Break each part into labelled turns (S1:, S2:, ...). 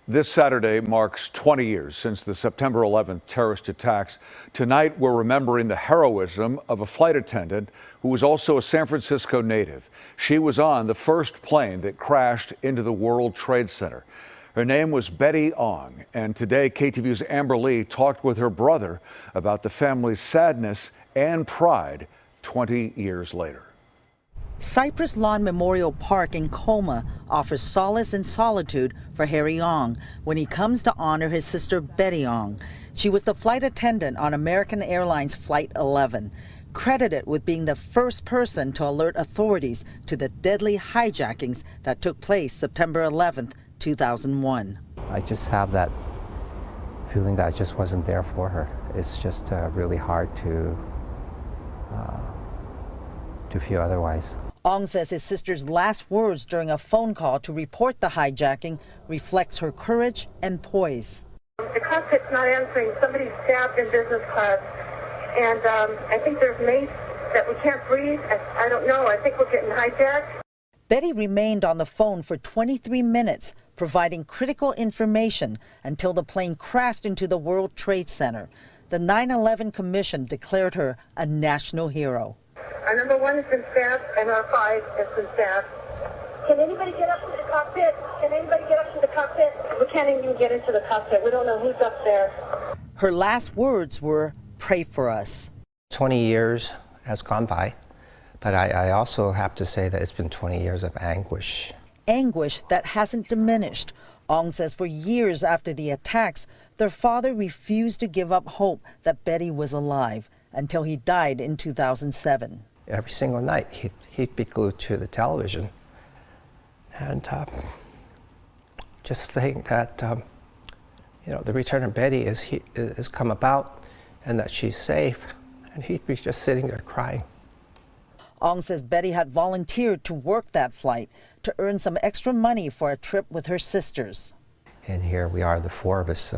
S1: This Saturday marks 20 years since the September 11th terrorist attacks. Tonight, we're remembering the heroism of a flight attendant who was also a San Francisco native. She was on the first plane that crashed into the World Trade Center. Her name was Betty Ong, and today KTVU's Amber Lee talked with her brother about the family's sadness and pride 20 years later.
S2: Cypress Lawn Memorial Park in Colma offers solace and solitude for Harry Ong when he comes to honor his sister Betty Ong. She was the flight attendant on American Airlines Flight 11, credited with being the first person to alert authorities to the deadly hijackings that took place September 11th, 2001.
S3: I just have that feeling that I just wasn't there for her. It's just really hard to feel otherwise.
S2: Ong says his sister's last words during a phone call to report the hijacking reflects her courage and poise.
S4: The cockpit's not answering. Somebody's stabbed in business class, and I think there's mace that we can't breathe. I don't know. I think we're getting hijacked.
S2: Betty remained on the phone for 23 minutes, providing critical information until the plane crashed into the World Trade Center. The 9/11 Commission declared her a national hero.
S4: Our number one has been stabbed, and our 5 has been stabbed. Can anybody get up to the cockpit? Can anybody get up to the cockpit? We can't even get into the cockpit. We don't know who's up there.
S2: Her last words were, "Pray for us."
S3: 20 years has gone by, but I also have to say that it's been 20 years of anguish.
S2: Anguish that hasn't diminished. Ong says for years after the attacks, their father refused to give up hope that Betty was alive until he died in 2007.
S3: Every single night, he'd be glued to the television. And just think that, the return of Betty is come about and that she's safe. And he'd be just sitting there crying.
S2: Ong says Betty had volunteered to work that flight to earn some extra money for a trip with her sisters.
S3: And here we are, the 4 of us,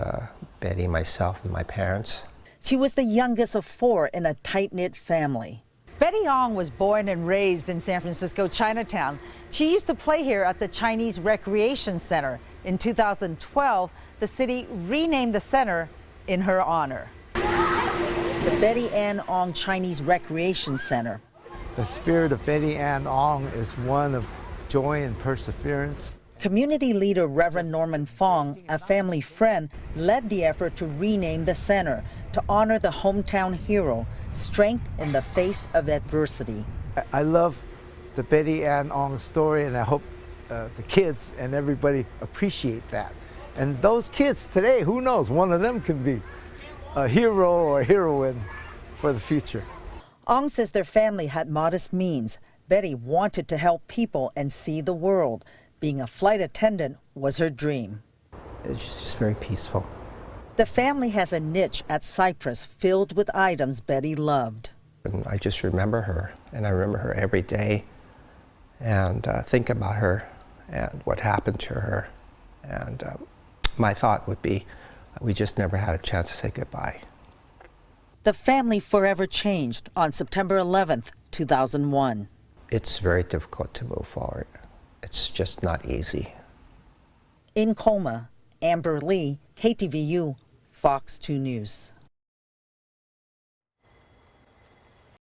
S3: Betty, myself, and my parents.
S2: She was the youngest of 4 in a tight-knit family. Betty Ong was born and raised in San Francisco Chinatown. She used to play here at the Chinese Recreation Center. In 2012, the city renamed the center in her honor. The Betty Ann Ong Chinese Recreation Center.
S5: The spirit of Betty Ann Ong is one of joy and perseverance.
S2: Community leader Reverend Norman Fong, a family friend, led the effort to rename the center to honor the hometown hero, strength in the face of adversity.
S5: I love the Betty Ann Ong story, and I hope the kids and everybody appreciate that. And those kids today, who knows, one of them can be a hero or a heroine for the future.
S2: Ong says their family had modest means. Betty wanted to help people and see the world. Being a flight attendant was her dream.
S3: It's just very peaceful.
S2: The family has a niche at Cypress filled with items Betty loved.
S3: And I just remember her, and I remember her every day, and think about her and what happened to her. And my thought would be, we just never had a chance to say goodbye.
S2: The family forever changed on September 11th, 2001.
S3: It's very difficult to move forward. It's just not easy.
S2: In Colma, Amber Lee, KTVU, Fox 2 News.